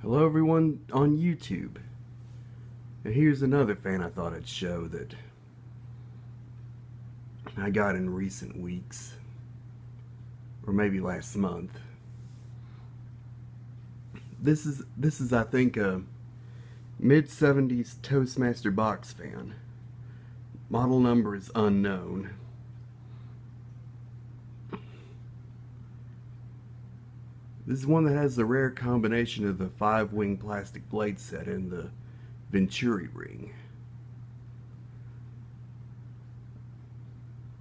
Hello everyone on YouTube. And here's another fan I thought I'd show that I got in recent weeks, or maybe last month. This is I think a mid-70s Toastmaster box fan. Model number is unknown. This is one that has the rare combination of the 5-wing plastic blade set and the Venturi ring.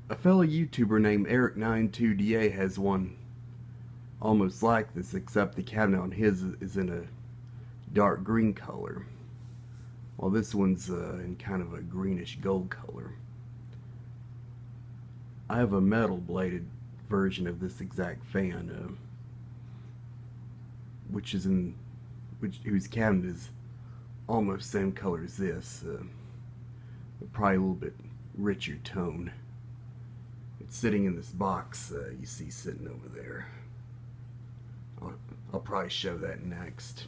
A fellow YouTuber named Eric92DA has one almost like this, except the cabinet on his is in a dark green color, while this one's in kind of a greenish gold color. I have a metal bladed version of this exact fan, whose cabinet is almost same color as this, but probably a little bit richer tone. It's sitting in this box you see sitting over there. I'll probably show that next.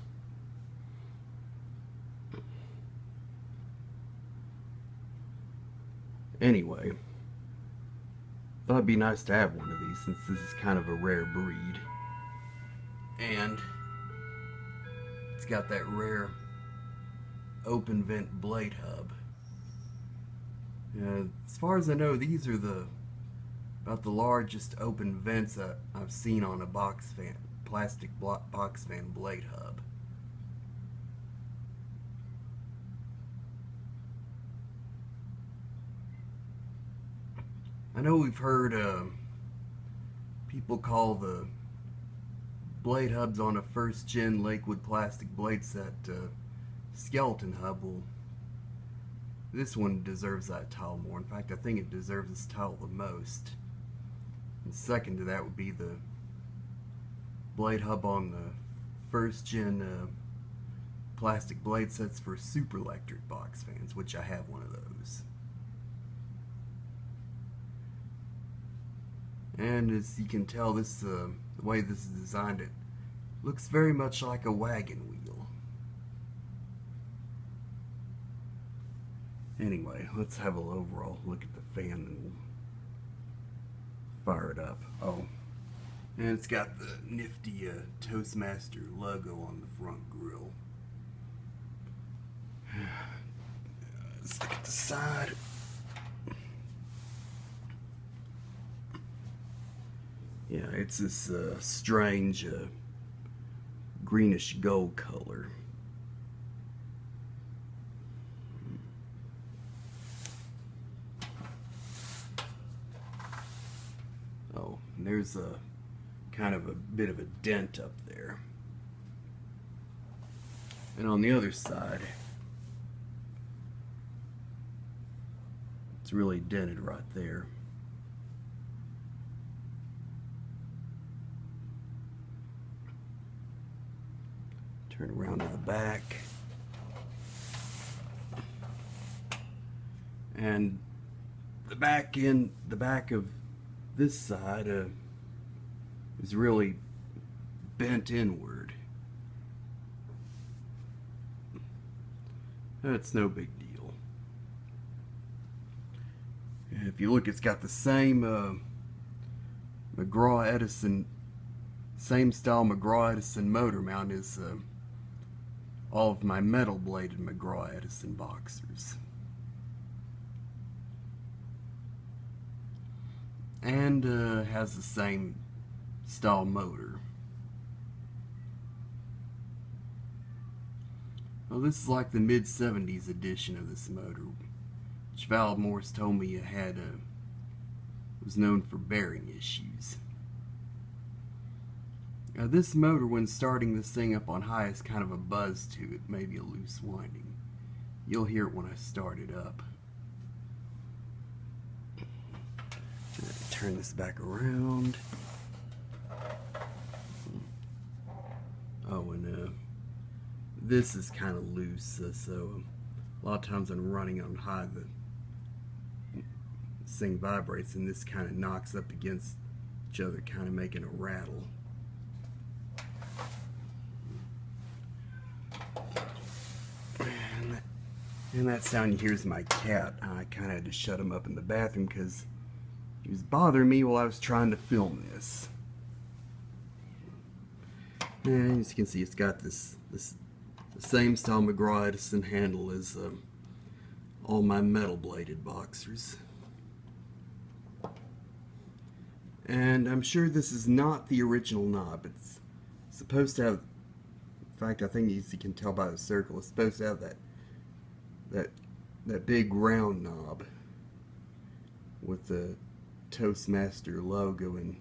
Anyway, thought it'd be nice to have one of these since this is kind of a rare breed. And it's got that rare open vent blade hub. As far as I know, these are about the largest open vents I've seen on a box fan, plastic box fan blade hub. I know we've heard people call the blade hubs on a first-gen Lakewood plastic blade set skeleton hub. Well, this one deserves that title more. In fact, I think it deserves this title the most. And second to that would be the blade hub on the first-gen plastic blade sets for super electric box fans, which I have one of those. And as you can tell, this the way this is designed, it looks very much like a wagon wheel. Anyway, let's have an overall look at the fan and we'll fire it up. Oh, and it's got the nifty Toastmaster logo on the front grille. Let's look at the side. Yeah, it's this strange greenish gold color. Oh, and there's a kind of a bit of a dent up there. And on the other side, it's really dented right there. Turn around to the back, and the back of this side is really bent inward. That's no big deal. And if you look, it's got the same McGraw Edison, same style McGraw Edison motor mount as all of my metal bladed McGraw Edison boxers. And has the same style motor. Well, this is like the mid-70s edition of this motor, which Val Morse told me it had was known for bearing issues. Now this motor, when starting this thing up on high, has kind of a buzz to it, maybe a loose winding. You'll hear it when I start it up. Turn this back around. Oh, and this is kind of loose, so a lot of times when I'm running on high, this thing vibrates, and this kind of knocks up against each other, kind of making a rattle. And that sound you hear is my cat. I kind of had to shut him up in the bathroom because he was bothering me while I was trying to film this. And as you can see, it's got the same style McGraw Edison handle as all my metal bladed boxers. And I'm sure this is not the original knob. It's supposed to have, in fact I think as you can tell by the circle, it's supposed to have that big round knob with the Toastmaster logo and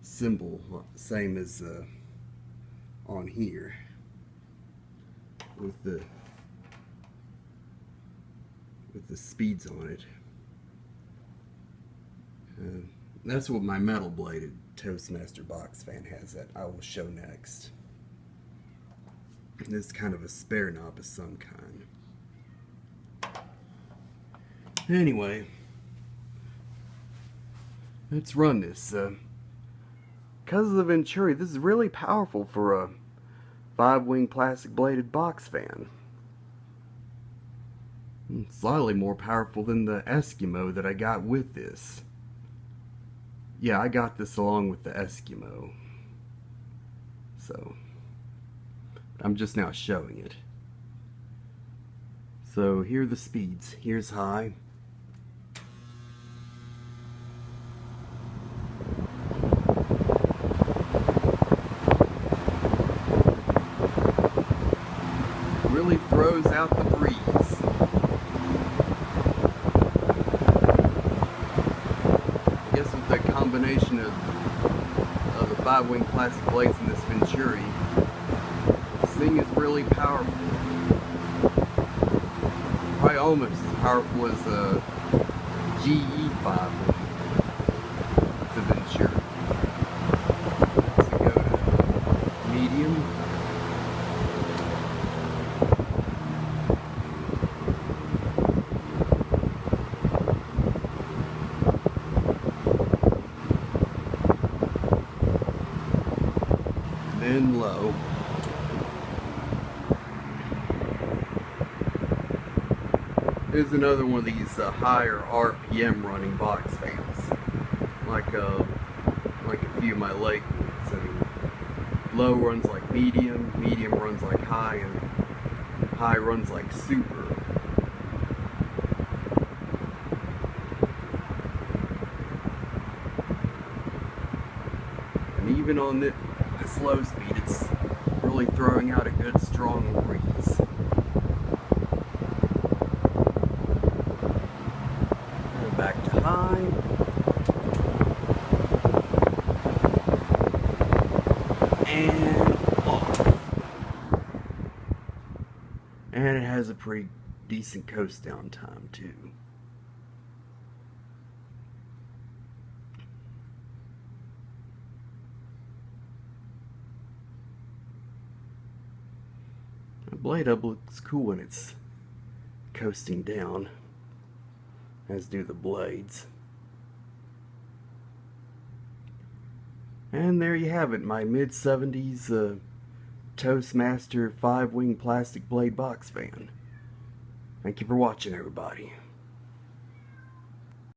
symbol, same as on here, with the speeds on it. That's what my metal bladed Toastmaster box fan has that I will show next. And this is kind of a spare knob of some kind. Anyway, let's run this. Because of the Venturi, this is really powerful for a 5-wing plastic bladed box fan. It's slightly more powerful than the Eskimo that I got with this. Yeah, I got this along with the Eskimo. So, I'm just now showing it. So, here are the speeds. Here's high. Really throws out the breeze. I guess with the combination of the 5-wing plastic blades in this Venturi, this thing is really powerful. Probably almost as powerful as a GE 5-wing. The Venturi. So go to medium. Then low. There's another one of these higher RPM running box fans, like a few of my Lakewoods. I mean, low runs like medium, medium runs like high, and high runs like super. And even on this low speed, it's really throwing out a good strong breeze. And back to high. And off. And it has a pretty decent coast down time too. The blade up looks cool when it's coasting down, as do the blades. And there you have it, my mid-70s Toastmaster 5-wing plastic blade box fan. Thank you for watching, everybody.